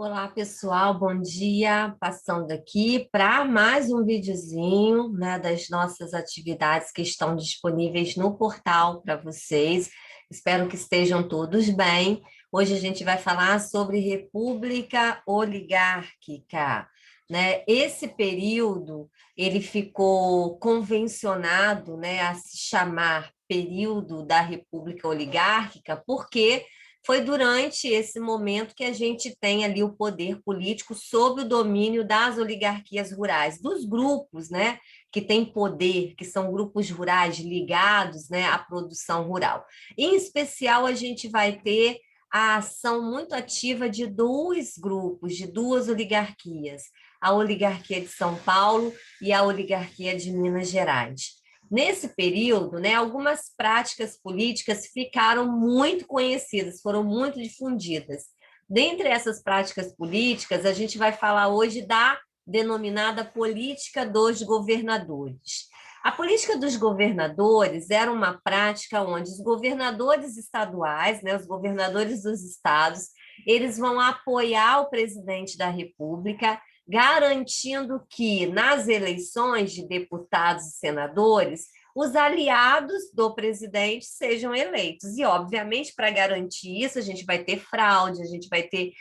Olá, pessoal, bom dia. Passando aqui para mais um videozinho, né, das nossas atividades que estão disponíveis no portal para vocês. Espero que estejam todos bem. Hoje a gente vai falar sobre República Oligárquica, né? Esse período ele ficou convencionado, né, a se chamar período da República Oligárquica, porque foi durante esse momento que a gente tem ali o poder político sob o domínio das oligarquias rurais, dos grupos, né, que têm poder, que são grupos rurais ligados, né, à produção rural. Em especial, a gente vai ter a ação muito ativa de dois grupos, de duas oligarquias, a oligarquia de São Paulo e a oligarquia de Minas Gerais. Nesse período, né, algumas práticas políticas ficaram muito conhecidas, foram muito difundidas. Dentre essas práticas políticas, a gente vai falar hoje da denominada política dos governadores. A política dos governadores era uma prática onde os governadores estaduais, né, os governadores dos estados, eles vão apoiar o presidente da República, garantindo que nas eleições de deputados e senadores, os aliados do presidente sejam eleitos. E, obviamente, para garantir isso, a gente vai ter fraude, a gente vai ter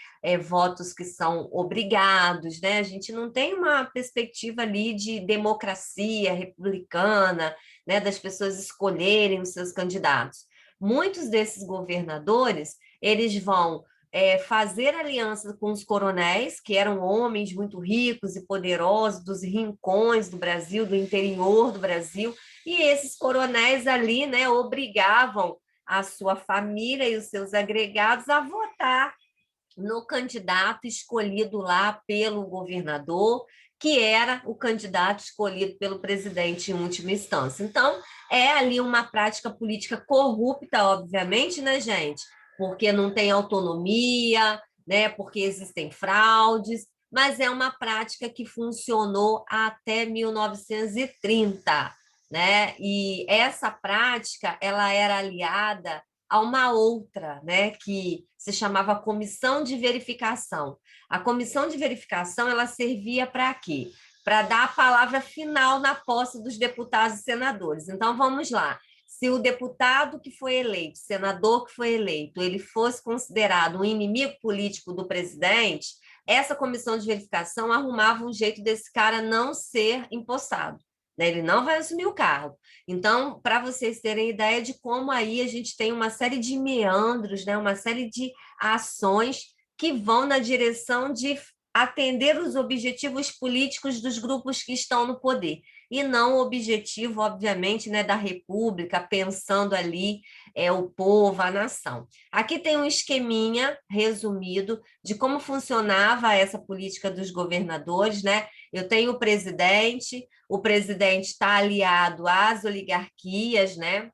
votos que são obrigados, né? A gente não tem uma perspectiva ali de democracia republicana, né? Das pessoas escolherem os seus candidatos. Muitos desses governadores, eles vão fazer aliança com os coronéis, que eram homens muito ricos e poderosos dos rincões do Brasil, do interior do Brasil, e esses coronéis ali, né, obrigavam a sua família e os seus agregados a votar no candidato escolhido lá pelo governador, que era o candidato escolhido pelo presidente em última instância. Então, é ali uma prática política corrupta, obviamente, né, gente? Porque não tem autonomia, né? Porque existem fraudes, mas é uma prática que funcionou até 1930, né? E essa prática, ela era aliada a uma outra, né, que se chamava Comissão de Verificação. A Comissão de Verificação ela servia para quê? Para dar a palavra final na posse dos deputados e senadores. Então, vamos lá. Se o deputado que foi eleito, senador que foi eleito, ele fosse considerado um inimigo político do presidente, essa comissão de verificação arrumava um jeito desse cara não ser empossado, né? Ele não vai assumir o cargo. Então, para vocês terem ideia de como aí a gente tem uma série de meandros, né? Uma série de ações que vão na direção de atender os objetivos políticos dos grupos que estão no poder, e não o objetivo, obviamente, né, da República, pensando ali o povo, a nação. Aqui tem um esqueminha resumido de como funcionava essa política dos governadores, né? Eu tenho o presidente está aliado às oligarquias, né?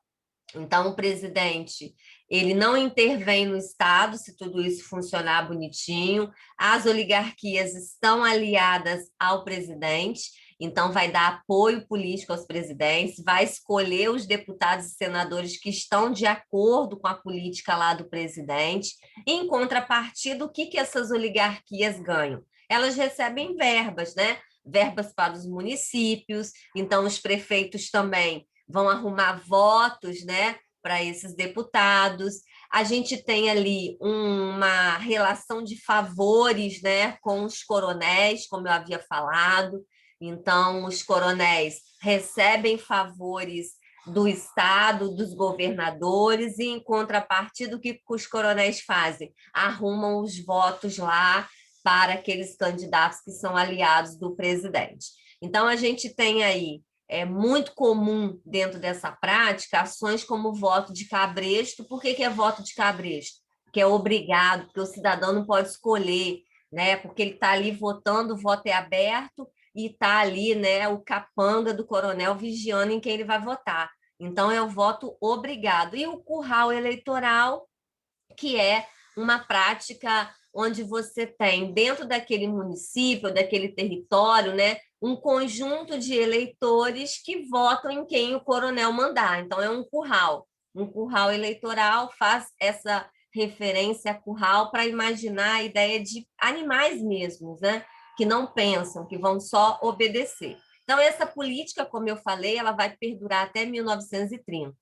Então, o presidente, ele não intervém no Estado, se tudo isso funcionar bonitinho. As oligarquias estão aliadas ao presidente, então vai dar apoio político aos presidentes, vai escolher os deputados e senadores que estão de acordo com a política lá do presidente. Em contrapartida, o que essas oligarquias ganham? Elas recebem verbas, né? Verbas para os municípios, então os prefeitos também vão arrumar votos, né, para esses deputados. A gente tem ali uma relação de favores, né, com os coronéis, como eu havia falado. Então, os coronéis recebem favores do Estado, dos governadores, e, em contrapartida, o que os coronéis fazem? Arrumam os votos lá para aqueles candidatos que são aliados do presidente. Então, a gente tem aí muito comum dentro dessa prática ações como voto de cabresto. Por que é voto de cabresto? Porque é obrigado, porque o cidadão não pode escolher, né? Porque ele está ali votando, o voto é aberto e está ali, né, o capanga do coronel vigiando em quem ele vai votar. Então, é o voto obrigado. E o curral eleitoral, que é uma prática onde você tem, dentro daquele município, daquele território, né, um conjunto de eleitores que votam em quem o coronel mandar. Então, é um curral eleitoral faz essa referência a curral para imaginar a ideia de animais mesmos, né? Que não pensam, que vão só obedecer. Então, essa política, como eu falei, ela vai perdurar até 1930,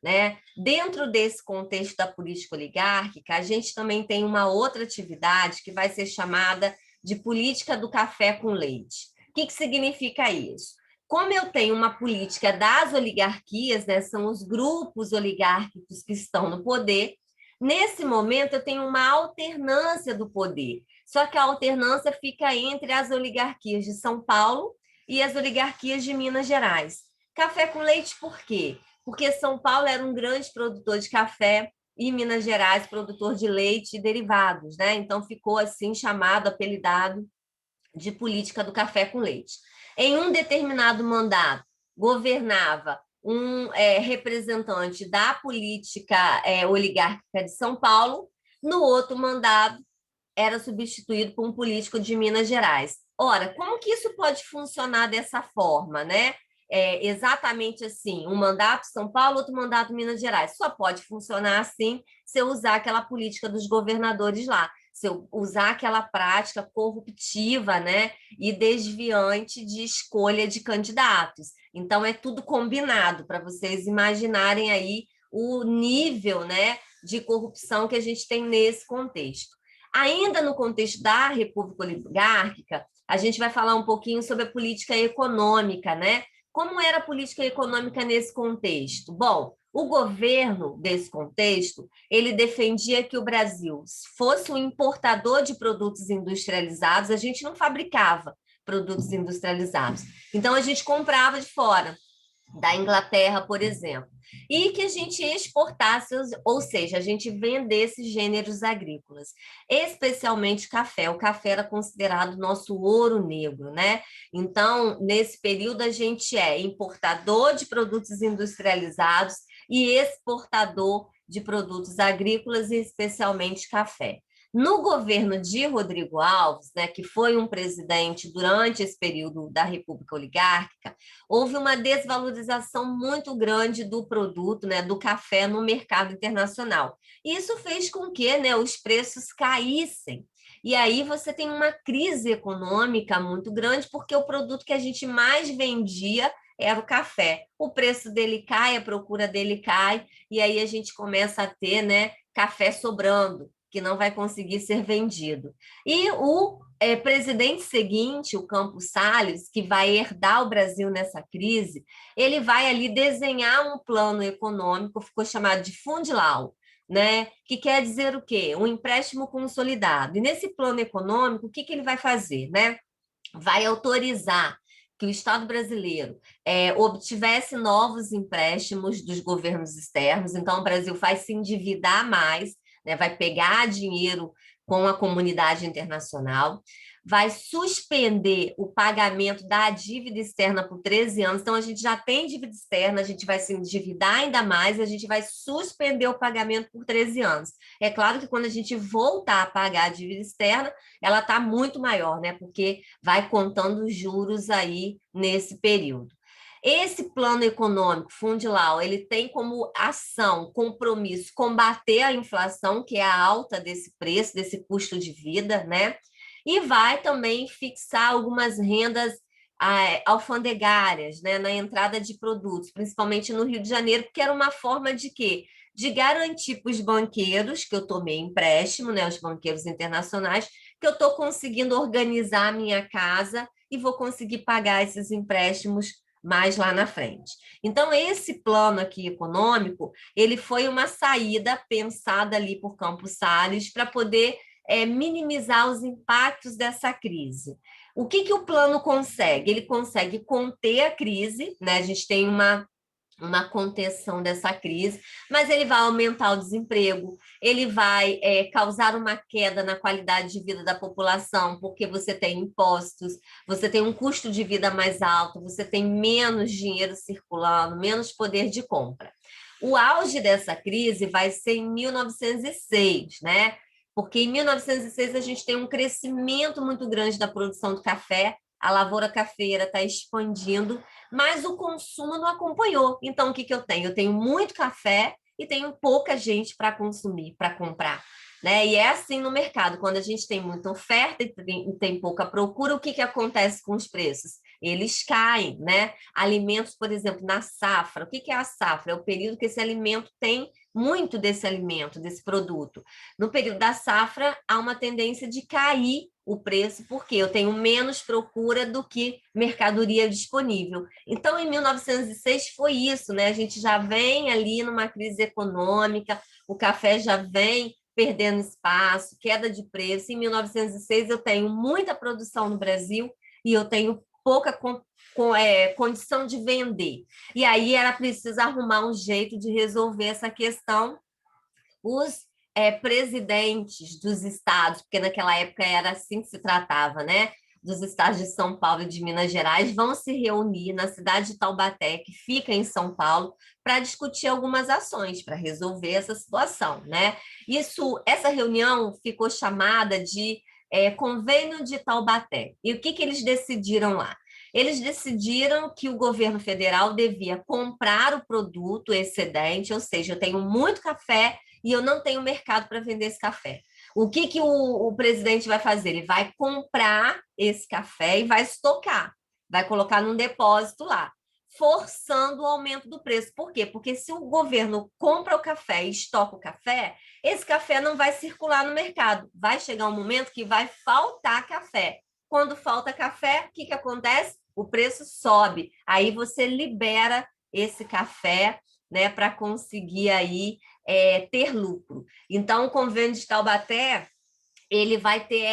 né? Dentro desse contexto da política oligárquica, a gente também tem uma outra atividade que vai ser chamada de política do café com leite. O que significa isso? Como eu tenho uma política das oligarquias, né, são os grupos oligárquicos que estão no poder, nesse momento eu tenho uma alternância do poder. Só que a alternância fica entre as oligarquias de São Paulo e as oligarquias de Minas Gerais. Café com leite por quê? Porque São Paulo era um grande produtor de café e Minas Gerais produtor de leite e derivados, né? Então ficou assim chamado, apelidado de política do café com leite. Em um determinado mandato, governava um representante da política oligárquica de São Paulo, no outro mandato era substituído por um político de Minas Gerais. Ora, como que isso pode funcionar dessa forma, né? Exatamente assim, um mandato São Paulo, outro mandato Minas Gerais. Só pode funcionar assim se eu usar aquela política dos governadores lá, se eu usar aquela prática corruptiva, né, e desviante de escolha de candidatos. Então, é tudo combinado para vocês imaginarem aí o nível, né, de corrupção que a gente tem nesse contexto. Ainda no contexto da República Oligárquica, a gente vai falar um pouquinho sobre a política econômica, né? Como era a política econômica nesse contexto? Bom, o governo desse contexto, ele defendia que o Brasil fosse um importador de produtos industrializados, a gente não fabricava produtos industrializados. Então, a gente comprava de fora, da Inglaterra, por exemplo, e que a gente exportasse, ou seja, a gente vendesse gêneros agrícolas, especialmente café. O café era considerado nosso ouro negro, né? Então, nesse período, a gente é importador de produtos industrializados e exportador de produtos agrícolas, e especialmente café. No governo de Rodrigo Alves, né, que foi um presidente durante esse período da República Oligárquica, houve uma desvalorização muito grande do produto, né, do café no mercado internacional. Isso fez com que, né, os preços caíssem. E aí você tem uma crise econômica muito grande, porque o produto que a gente mais vendia era o café. O preço dele cai, a procura dele cai, e aí a gente começa a ter, né, café sobrando, que não vai conseguir ser vendido. E o presidente seguinte, o Campos Salles, que vai herdar o Brasil nessa crise, ele vai ali desenhar um plano econômico, ficou chamado de Fundilau, né? Que quer dizer o quê? Um empréstimo consolidado. E nesse plano econômico, o que ele vai fazer, né? Vai autorizar que o Estado brasileiro obtivesse novos empréstimos dos governos externos, então o Brasil vai se endividar mais, né, vai pegar dinheiro com a comunidade internacional, vai suspender o pagamento da dívida externa por 13 anos. Então, a gente já tem dívida externa, a gente vai se endividar ainda mais, a gente vai suspender o pagamento por 13 anos. É claro que quando a gente voltar a pagar a dívida externa, ela está muito maior, né? Porque vai contando os juros aí nesse período. Esse plano econômico, Fundilau, ele tem como ação, compromisso, combater a inflação, que é a alta desse preço, desse custo de vida, né? E vai também fixar algumas rendas alfandegárias, né, na entrada de produtos, principalmente no Rio de Janeiro, porque era uma forma de quê? De garantir para os banqueiros, que eu tomei empréstimo, né, os banqueiros internacionais, que eu estou conseguindo organizar a minha casa e vou conseguir pagar esses empréstimos mais lá na frente. Então, esse plano aqui econômico, ele foi uma saída pensada ali por Campos Salles para poder minimizar os impactos dessa crise. O que o plano consegue? Ele consegue conter a crise, né? A gente tem uma contenção dessa crise, mas ele vai aumentar o desemprego, ele vai causar uma queda na qualidade de vida da população, porque você tem impostos, você tem um custo de vida mais alto, você tem menos dinheiro circulando, menos poder de compra. O auge dessa crise vai ser em 1906, né? Porque em 1906 a gente tem um crescimento muito grande da produção do café, a lavoura cafeira está expandindo, mas o consumo não acompanhou. Então, o que eu tenho? Eu tenho muito café e tenho pouca gente para consumir, para comprar. Né? E é assim no mercado, quando a gente tem muita oferta e tem pouca procura, o que acontece com os preços? Eles caem, né? Alimentos, por exemplo, na safra. O que é a safra? É o período que esse alimento tem muito desse alimento, desse produto. No período da safra, há uma tendência de cair o preço, porque eu tenho menos procura do que mercadoria disponível. Então, em 1906 foi isso, né? A gente já vem ali numa crise econômica, o café já vem perdendo espaço, queda de preço. Em 1906 eu tenho muita produção no Brasil e eu tenho pouca condição de vender. E aí era preciso arrumar um jeito de resolver essa questão. Os presidentes dos estados, porque naquela época era assim que se tratava, né? Dos estados de São Paulo e de Minas Gerais, vão se reunir na cidade de Taubaté, que fica em São Paulo, para discutir algumas ações para resolver essa situação, né? Essa reunião ficou chamada de Convênio de Taubaté. E o que eles decidiram lá? Eles decidiram que o governo federal devia comprar o produto excedente, ou seja, eu tenho muito café e eu não tenho mercado para vender esse café. O que o presidente vai fazer? Ele vai comprar esse café e vai estocar, vai colocar num depósito lá, forçando o aumento do preço. Por quê? Porque se o governo compra o café e estoca o café, esse café não vai circular no mercado. Vai chegar um momento que vai faltar café. Quando falta café, o que acontece? O preço sobe. Aí você libera esse café, né, para conseguir aí ter lucro. Então, o convênio de Taubaté, ele vai ter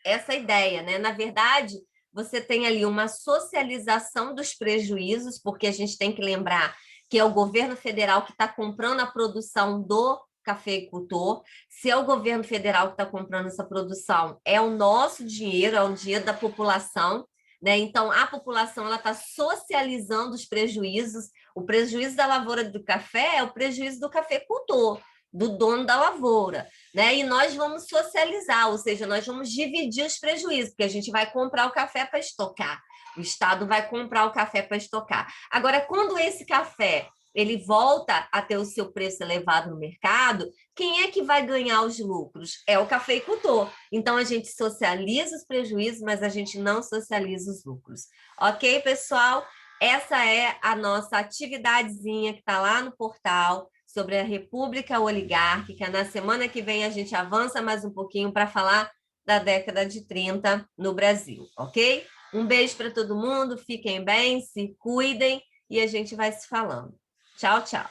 essa ideia, né? Na verdade, você tem ali uma socialização dos prejuízos, porque a gente tem que lembrar que é o governo federal que está comprando a produção do cafeicultor. Se é o governo federal que está comprando essa produção, é o nosso dinheiro, é o dinheiro da população, né? Então, a população ela está socializando os prejuízos. O prejuízo da lavoura do café é o prejuízo do cafeicultor, do dono da lavoura, né? E nós vamos socializar, ou seja, nós vamos dividir os prejuízos, porque a gente vai comprar o café para estocar. O Estado vai comprar o café para estocar. Agora, quando esse café ele volta a ter o seu preço elevado no mercado, quem é que vai ganhar os lucros? É o cafeicultor. Então, a gente socializa os prejuízos, mas a gente não socializa os lucros. Ok, pessoal? Essa é a nossa atividadezinha que está lá no portal sobre a República Oligárquica. Na semana que vem, a gente avança mais um pouquinho para falar da década de 30 no Brasil, ok? Um beijo para todo mundo, fiquem bem, se cuidem e a gente vai se falando. Tchau, tchau.